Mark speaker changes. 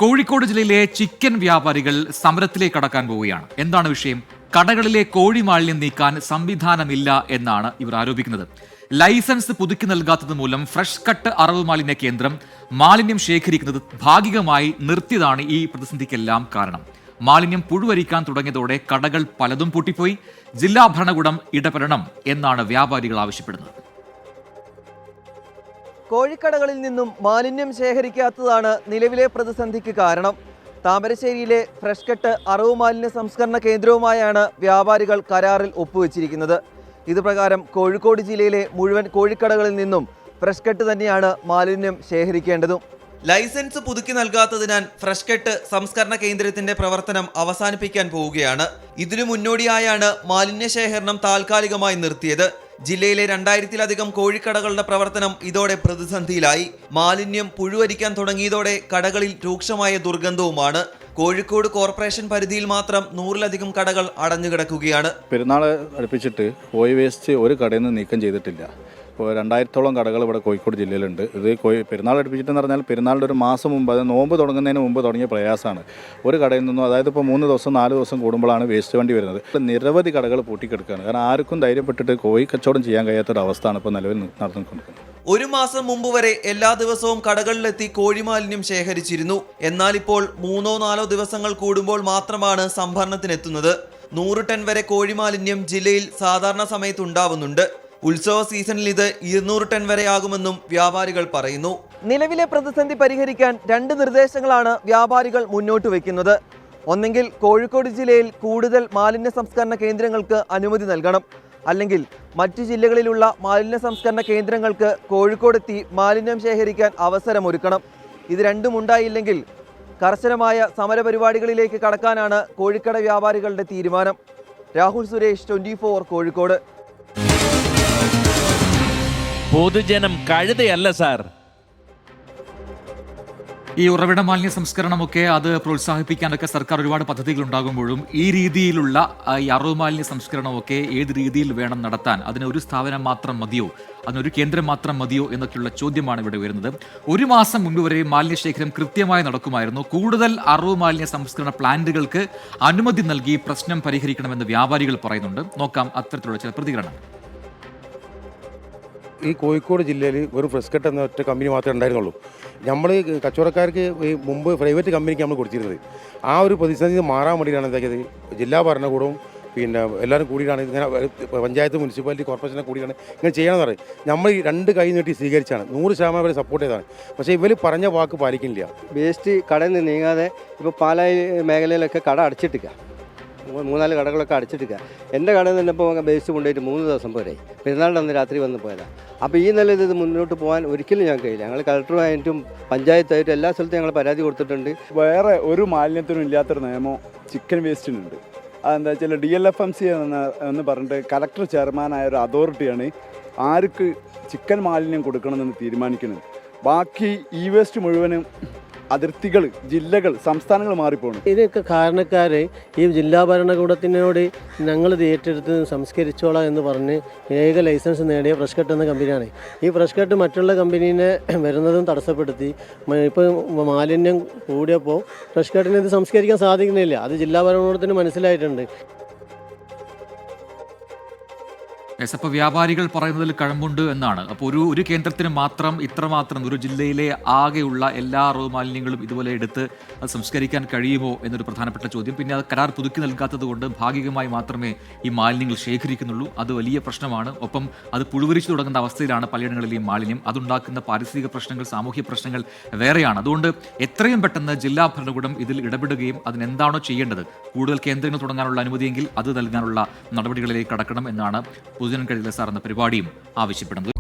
Speaker 1: കോഴിക്കോട് ജില്ലയിലെ ചിക്കൻ വ്യാപാരികൾ സമരത്തിലേക്ക് കടക്കാൻ പോവുകയാണ്. എന്താണ് വിഷയം? കടകളിലെ കോഴി മാലിന്യം നീക്കാൻ സംവിധാനമില്ല എന്നാണ് ഇവർ ആരോപിക്കുന്നത്. ലൈസൻസ് പുതുക്കി നൽകാത്തത് മൂലം ഫ്രഷ് കട്ട് അറവ് മാലിന്യ കേന്ദ്രം മാലിന്യം ശേഖരിക്കുന്നത് ഭാഗികമായി നിർത്തിയതാണ് ഈ പ്രതിസന്ധിക്കെല്ലാം കാരണം. മാലിന്യം പുഴുവരിക്കാൻ തുടങ്ങിയതോടെ കടകൾ പലതും പൂട്ടിപ്പോയി. ജില്ലാ ഭരണകൂടം ഇടപെടണം എന്നാണ് വ്യാപാരികൾ ആവശ്യപ്പെടുന്നത്.
Speaker 2: കോഴിക്കടകളിൽ നിന്നും മാലിന്യം ശേഖരിക്കാത്തതാണ് നിലവിലെ പ്രതിസന്ധിക്ക് കാരണം. താമരശ്ശേരിയിലെ ഫ്രഷ് കട്ട് അറവ് മാലിന്യ സംസ്കരണ കേന്ദ്രവുമായാണ് വ്യാപാരികൾ കരാറിൽ ഒപ്പുവെച്ചിരിക്കുന്നത്. ഇതുപ്രകാരം കോഴിക്കോട് ജില്ലയിലെ മുഴുവൻ കോഴിക്കടകളിൽ നിന്നും ഫ്രഷ് കട്ട് തന്നെയാണ് മാലിന്യം ശേഖരിക്കേണ്ടതും. ലൈസൻസ് പുതുക്കി നൽകാത്തതിനാൽ ഫ്രഷ് കട്ട് സംസ്കരണ കേന്ദ്രത്തിന്റെ പ്രവർത്തനം അവസാനിപ്പിക്കാൻ പോവുകയാണ്. ഇതിനു മുന്നോടിയായാണ് മാലിന്യ ശേഖരണം താൽക്കാലികമായി നിർത്തിയത്. ജില്ലയിലെ 2000-ലധികം കോഴിക്കടകളുടെ പ്രവർത്തനം ഇതോടെ പ്രതിസന്ധിയിലായി. മാലിന്യം പുഴുവരിക്കാൻ തുടങ്ങിയതോടെ കടകളിൽ രൂക്ഷമായ ദുർഗന്ധവുമാണ്. കോഴിക്കോട് കോർപ്പറേഷൻ പരിധിയിൽ മാത്രം 100-ലധികം കടകൾ അടഞ്ഞുകിടക്കുകയാണ്.
Speaker 3: പെരുന്നാൾ അടുപ്പിച്ചിട്ട് കോഴി വേസ്റ്റ് ഒരു കടയിൽ നിന്ന് നീക്കം ചെയ്തിട്ടില്ല. 2000-ഓളം കടകൾ ഇവിടെ കോഴിക്കോട് ജില്ലയിലുണ്ട്. ഇത് പെരുന്നാൾ അടുപ്പിച്ചിട്ടെന്ന് പറഞ്ഞാൽ പെരുന്നാളിൻ്റെ ഒരു മാസം മുമ്പ്, അത് നോമ്പ് തുടങ്ങുന്നതിന് മുമ്പ് തുടങ്ങിയ പ്രയാസമാണ്. ഒരു കടയിൽ നിന്നും, അതായത് ഇപ്പോൾ 3 ദിവസം 4 ദിവസം കൂടുമ്പോഴാണ് വേസ്റ്റ് വണ്ടി വരുന്നത്. നിരവധി കടകൾ പൂട്ടിക്കെടുക്കുകയാണ്. കാരണം ആർക്കും ധൈര്യപ്പെട്ടിട്ട് കോഴി കച്ചവടം ചെയ്യാൻ കഴിയാത്തൊരവസ്ഥയാണ് ഇപ്പോൾ നിലവിൽ നടന്നുകൊണ്ടിരിക്കുന്നത്.
Speaker 2: ഒരു മാസം മുമ്പ് വരെ എല്ലാ ദിവസവും കടകളിലെത്തി കോഴി മാലിന്യം ശേഖരിച്ചിരുന്നു. എന്നാൽ ഇപ്പോൾ 3-4 ദിവസങ്ങൾ കൂടുമ്പോൾ മാത്രമാണ് സംഭരണത്തിനെത്തുന്നത്. 100 ടൺ വരെ കോഴി മാലിന്യം ജില്ലയിൽ സാധാരണ സമയത്ത് ഉണ്ടാവുന്നുണ്ട്. ഉത്സവ സീസണിൽ ഇത് 200 ടൺ വരെയാകുമെന്നും വ്യാപാരികൾ പറയുന്നു. നിലവിലെ പ്രതിസന്ധി പരിഹരിക്കാൻ 2 നിർദ്ദേശങ്ങളാണ് വ്യാപാരികൾ മുന്നോട്ട് വയ്ക്കുന്നത്. ഒന്നെങ്കിൽ കോഴിക്കോട് ജില്ലയിൽ കൂടുതൽ മാലിന്യ സംസ്കരണ കേന്ദ്രങ്ങൾക്ക് അനുമതി നൽകണം, അല്ലെങ്കിൽ മറ്റു ജില്ലകളിലുള്ള മാലിന്യ സംസ്കരണ കേന്ദ്രങ്ങൾക്ക് കോഴിക്കോടെത്തി മാലിന്യം ശേഖരിക്കാൻ അവസരമൊരുക്കണം. ഇത് രണ്ടും ഉണ്ടായില്ലെങ്കിൽ കർശനമായ സമരപരിപാടികളിലേക്ക് കടക്കാനാണ് കോഴിക്കട വ്യാപാരികളുടെ തീരുമാനം. രാഹുൽ സുരേഷ്, 24 കോഴിക്കോട്.
Speaker 4: പൊതുജനം കഴുതയല്ല സാർ.
Speaker 1: ഈ ഉറവിട മാലിന്യ സംസ്കരണമൊക്കെ അത് പ്രോത്സാഹിപ്പിക്കാനൊക്കെ സർക്കാർ ഒരുപാട് പദ്ധതികൾ ഉണ്ടാകുമ്പോഴും ഈ രീതിയിലുള്ള ഈ അറവ് മാലിന്യ സംസ്കരണമൊക്കെ ഏത് രീതിയിൽ വേണം നടത്താൻ? അതിനൊരു സ്ഥാപനം മാത്രം മതിയോ, അതിനൊരു കേന്ദ്രം മാത്രം മതിയോ എന്നൊക്കെയുള്ള ചോദ്യമാണ് ഇവിടെ വരുന്നത്. 1 മാസം മുൻപ് വരെ മാലിന്യ ശേഖരം കൃത്യമായി നടക്കുമായിരുന്നു. കൂടുതൽ അറവ് മാലിന്യ സംസ്കരണ പ്ലാന്റുകൾക്ക് അനുമതി നൽകി പ്രശ്നം പരിഹരിക്കണമെന്ന് വ്യാപാരികൾ പറയുന്നുണ്ട്. നോക്കാം അത്തരത്തിലുള്ള ചില പ്രതികരണം.
Speaker 5: ഈ കോഴിക്കോട് ജില്ലയിൽ ഒരു ഫ്രഷ് കട്ട് എന്ന ഒറ്റ കമ്പനി മാത്രമേ ഉണ്ടായിരുന്നുള്ളൂ. നമ്മൾ കച്ചവടക്കാർക്ക് ഈ മുമ്പ് പ്രൈവറ്റ് കമ്പനിക്ക് നമ്മൾ കൊടുത്തിരുന്നത്. ആ ഒരു പ്രതിസന്ധി മാറാൻ വേണ്ടിയിട്ടാണ് എന്താക്കിയത്, ജില്ലാ ഭരണകൂടവും പിന്നെ എല്ലാവരും കൂടിയിട്ടാണ് ഇങ്ങനെ, പഞ്ചായത്ത് മുനിസിപ്പാലിറ്റി കോർപ്പറേഷനെ കൂടിയാണ് ഇങ്ങനെ ചെയ്യണമെന്ന് പറയും. നമ്മൾ ഈ 2 കൈ നീട്ടി സ്വീകരിച്ചാണ്, 100% വരെ സപ്പോർട്ട് ചെയ്തതാണ്. പക്ഷേ ഇവർ പറഞ്ഞ വാക്ക് പാലിക്കുന്നില്ല.
Speaker 6: വേസ്റ്റ് കടയിൽ നിന്ന് നീങ്ങാതെ ഇപ്പോൾ പാലാ മേഖലയിലൊക്കെ കട അടച്ചിട്ടില്ല. 3-4 കടകളൊക്കെ അടച്ചിട്ടില്ല. എൻ്റെ കടയിൽ നിന്ന് ഇപ്പോൾ വേസ്റ്റ് കൊണ്ടുപോയിട്ട് 3 ദിവസം പോരെ, പെരുന്നാളിൻ്റെ അന്ന് രാത്രി വന്ന് പോയതാണ്. അപ്പോൾ ഈ നിലയിൽ ഇത് മുന്നോട്ട് പോകാൻ ഒരിക്കലും ഞങ്ങൾക്ക് കഴിയില്ല. ഞങ്ങൾ കളക്ടറുമായിട്ടും പഞ്ചായത്തായിട്ടും എല്ലാ സ്ഥലത്തും ഞങ്ങൾ പരാതി കൊടുത്തിട്ടുണ്ട്.
Speaker 7: വേറെ ഒരു മാലിന്യത്തിനും ഇല്ലാത്തൊരു നിയമം ചിക്കൻ വേസ്റ്റിനുണ്ട്. അതെന്താ വെച്ചാൽ DLFMC എന്ന് പറഞ്ഞിട്ട് കളക്ടർ ചെയർമാനായ ഒരു അതോറിറ്റിയാണ് ആർക്ക് ചിക്കൻ മാലിന്യം കൊടുക്കണമെന്ന് തീരുമാനിക്കുന്നത്. ബാക്കി ഈ വേസ്റ്റ് മുഴുവനും അതിർത്തികൾ, ജില്ലകൾ, സംസ്ഥാനങ്ങൾ മാറിപ്പോണം.
Speaker 8: ഇതിനൊക്കെ കാരണക്കാർ ഈ ജില്ലാ ഭരണകൂടത്തിനോട് ഞങ്ങളിത് ഏറ്റെടുത്ത് സംസ്കരിച്ചോളാം എന്ന് പറഞ്ഞ് ഏക ലൈസൻസ് നേടിയ ഫ്രഷ് കട്ട് എന്ന കമ്പനിയാണ്. ഈ ഫ്രഷ് കട്ട് മറ്റുള്ള കമ്പനീനെ വരുന്നതും തടസ്സപ്പെടുത്തി. ഇപ്പോൾ മാലിന്യം കൂടിയപ്പോൾ ഫ്രഷ് കട്ടിന് ഇത് സംസ്കരിക്കാൻ സാധിക്കുന്നില്ല. അത് ജില്ലാ ഭരണകൂടത്തിന് മനസ്സിലായിട്ടുണ്ട്.
Speaker 1: അപ്പോൾ വ്യാപാരികൾ പറയുന്നതിൽ കഴമ്പുണ്ട് എന്നാണ്. അപ്പോൾ ഒരു കേന്ദ്രത്തിന് മാത്രം ഇത്രമാത്രം ഒരു ജില്ലയിലെ ആകെയുള്ള എല്ലാ അറവ് മാലിന്യങ്ങളും ഇതുപോലെ എടുത്ത് അത് സംസ്കരിക്കാൻ കഴിയുമോ എന്നൊരു പ്രധാനപ്പെട്ട ചോദ്യം. പിന്നെ അത് കരാർ പുതുക്കി നൽകാത്തത് കൊണ്ട് ഭാഗികമായി മാത്രമേ ഈ മാലിന്യങ്ങൾ ശേഖരിക്കുന്നുള്ളൂ. അത് വലിയ പ്രശ്നമാണ്. ഒപ്പം അത് പുഴുവരിച്ചു തുടങ്ങുന്ന അവസ്ഥയിലാണ് പലയിടങ്ങളിലെയും മാലിന്യം. അതുണ്ടാക്കുന്ന പാരിസ്ഥിതിക പ്രശ്നങ്ങൾ, സാമൂഹ്യ പ്രശ്നങ്ങൾ വേറെയാണ്. അതുകൊണ്ട് എത്രയും പെട്ടെന്ന് ജില്ലാ ഭരണകൂടം ഇതിൽ ഇടപെടുകയും അതിനെന്താണോ ചെയ്യേണ്ടത്, കൂടുതൽ കേന്ദ്രങ്ങൾ തുടങ്ങാനുള്ള അനുമതിയെങ്കിൽ അത് നൽകാനുള്ള നടപടികളിലേക്ക് കടക്കണം എന്നാണ് പൊതുജനം കഴിയില്ല സാർ എന്ന പരിപാടിയും ആവശ്യപ്പെടുന്നത്.